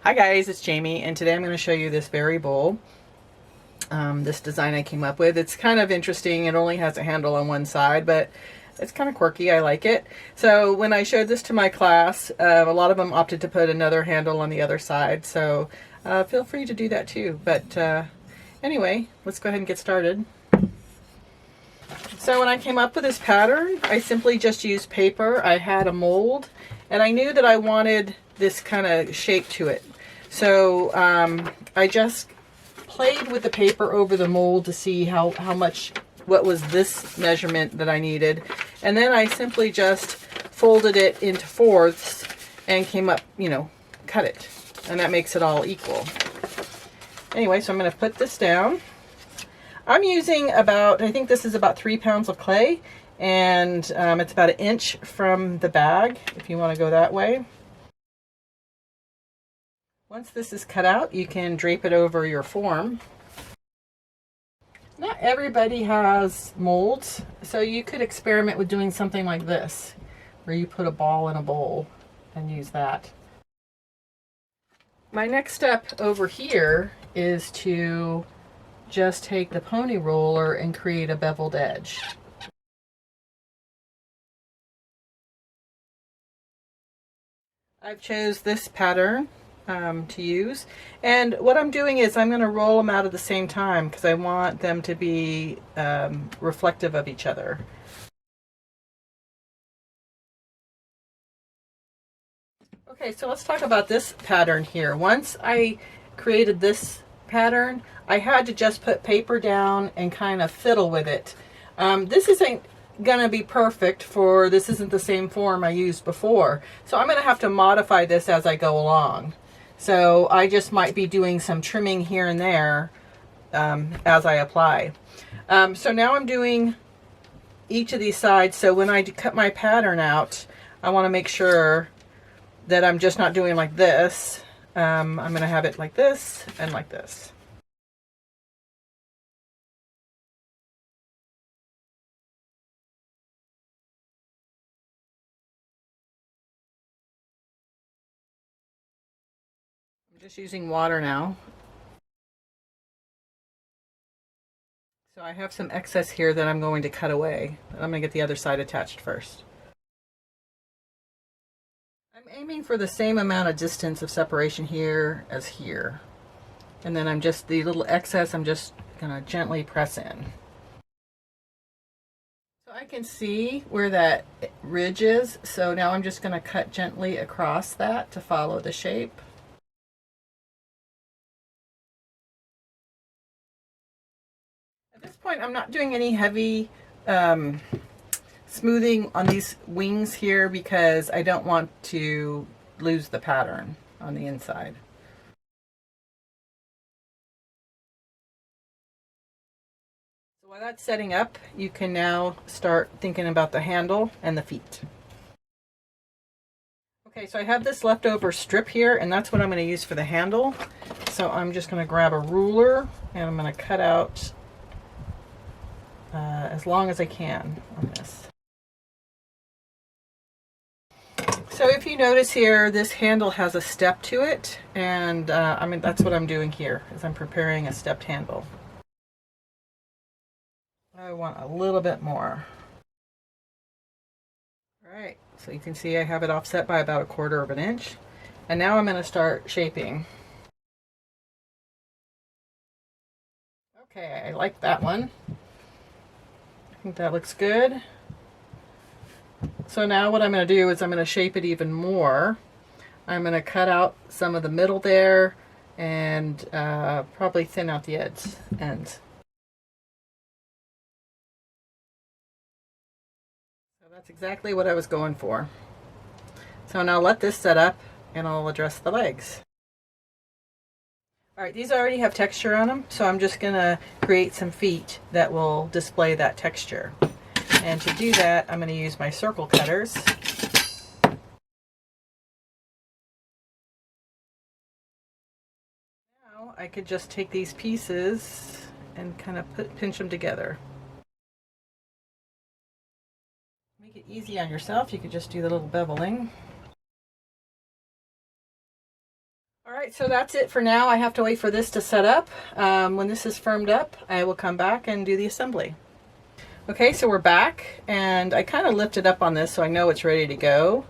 Hi guys, it's Jamie, and today I'm going to show you this berry bowl. This design I came up with. It's kind of interesting. It only has a handle on one side, but it's kind of quirky. I like it. So when I showed this to my class, a lot of them opted to put another handle on the other side. So feel free to do that too. But anyway, let's go ahead and get started. So when I came up with this pattern, I simply just used paper. I had a mold, and I knew that I wanted this kind of shape to it. So I just played with the paper over the mold to see what was this measurement that I needed. And then I simply just folded it into fourths and came up, cut it. And that makes it all equal. Anyway, so I'm going to put this down. I'm using I think this is about 3 pounds of clay, and it's about 1 inch from the bag, if you want to go that way. Once this is cut out, you can drape it over your form. Not everybody has molds, so you could experiment with doing something like this, where you put a ball in a bowl and use that. My next step over here is to just take the pony roller and create a beveled edge. I've chose this pattern to use, and what I'm doing is I'm going to roll them out at the same time because I want them to be reflective of each other. Okay, so let's talk about this pattern here. Once I created this pattern, I had to just put paper down and kind of fiddle with it. This isn't gonna be perfect, for this isn't the same form I used before, so I'm gonna have to modify this as I go along. So I just might be doing some trimming here and there as I apply. So now I'm doing each of these sides, so when I cut my pattern out, I want to make sure that I'm just not doing like this. I'm going to have it like this and like this. I'm just using water now. So I have some excess here that I'm going to cut away. I'm going to get the other side attached first. I'm aiming for the same amount of distance of separation here as here. And then the little excess, I'm just going to gently press in. So I can see where that ridge is, so now I'm just going to cut gently across that to follow the shape. At this point, I'm not doing any heavy smoothing on these wings here because I don't want to lose the pattern on the inside. So while that's setting up, you can now start thinking about the handle and the feet. Okay, so I have this leftover strip here, and that's what I'm going to use for the handle. So I'm just going to grab a ruler and I'm going to cut out as long as I can on this. So if you notice here, this handle has a step to it, and that's what I'm doing here, is I'm preparing a stepped handle. I want a little bit more. All right, so you can see I have it offset by about 1/4 of an inch, and now I'm going to start shaping. Okay, I like that one. I think that looks good. So now what I'm going to do is I'm going to shape it even more. I'm going to cut out some of the middle there and probably thin out the ends. So that's exactly what I was going for. So now let this set up and I'll address the legs. All right, these already have texture on them, so I'm just going to create some feet that will display that texture. And to do that, I'm going to use my circle cutters. Now I could just take these pieces and kind of pinch them together. Make it easy on yourself. You could just do the little beveling. All right, so that's it for now. I have to wait for this to set up. When this is firmed up, I will come back and do the assembly. Okay, so we're back, and I kind of lifted up on this so I know it's ready to go.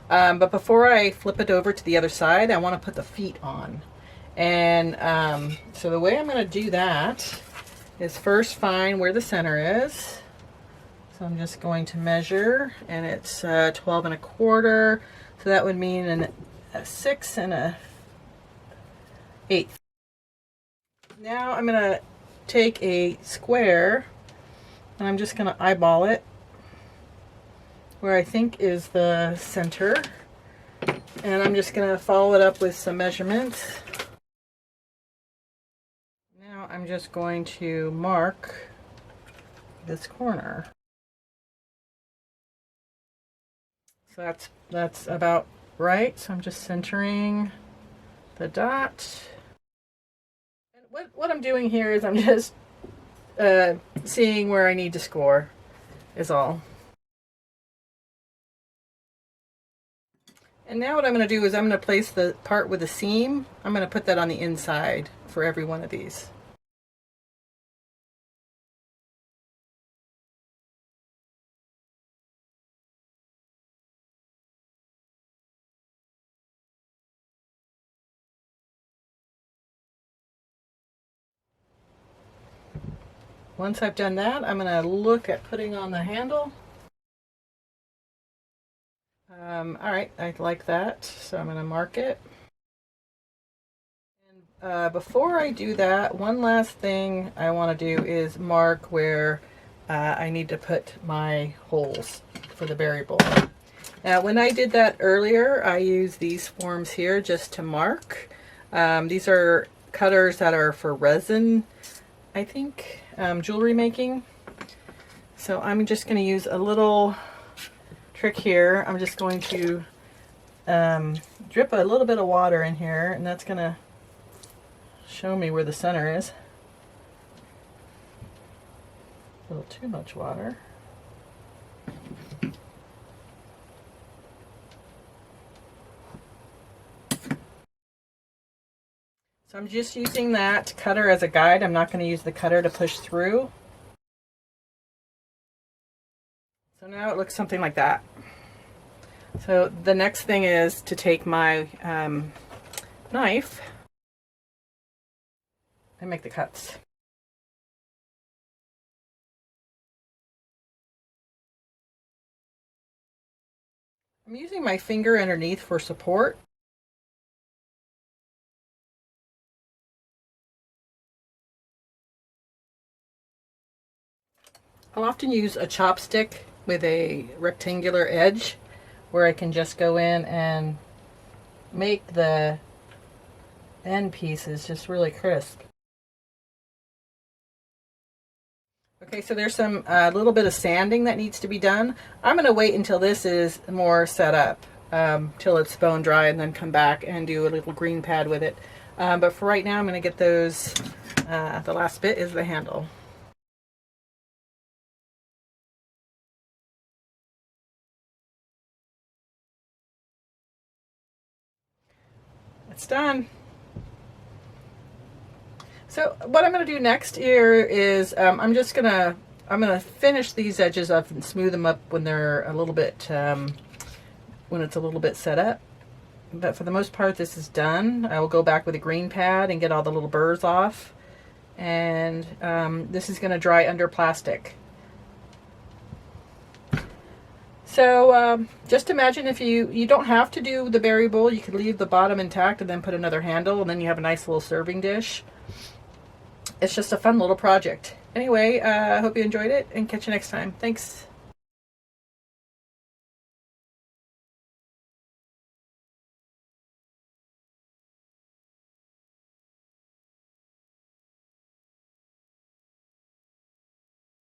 But before I flip it over to the other side, I want to put the feet on. And so the way I'm going to do that is first find where the center is. So I'm just going to measure, and it's 12 1/4. So that would mean a 6 1/8. Now I'm going to take a square, and I'm just going to eyeball it where I think is the center. And I'm just going to follow it up with some measurements. Now I'm just going to mark this corner. So that's about right. So I'm just centering the dot. And what I'm doing here is I'm just seeing where I need to score is all. And now what I'm going to do is I'm going to place the part with the seam. I'm going to put that on the inside for every one of these. Once I've done that, I'm going to look at putting on the handle. All right, I like that, so I'm going to mark it. And before I do that, one last thing I want to do is mark where I need to put my holes for the berry bowl. Now, when I did that earlier, I used these forms here just to mark. These are cutters that are for resin, I think, jewelry making. So I'm just going to use a little trick here. I'm just going to drip a little bit of water in here, and that's going to show me where the center is. A little too much water. So I'm just using that cutter as a guide. I'm not going to use the cutter to push through. So now it looks something like that. So the next thing is to take my knife and make the cuts. I'm using my finger underneath for support. I'll often use a chopstick with a rectangular edge where I can just go in and make the end pieces just really crisp. Okay, so there's some little bit of sanding that needs to be done. I'm going to wait until this is more set up, till it's bone dry, and then come back and do a little green pad with it. But for right now, I'm going to get those, the last bit is the handle. It's done. So what I'm going to do next here is I'm going to finish these edges up and smooth them up when they're a little bit when it's a little bit set up. But for the most part, this is done. I will go back with a green pad and get all the little burrs off. And this is going to dry under plastic. So just imagine if you don't have to do the berry bowl. You could leave the bottom intact and then put another handle, and then you have a nice little serving dish. It's just a fun little project. Anyway, I hope you enjoyed it, and catch you next time. Thanks.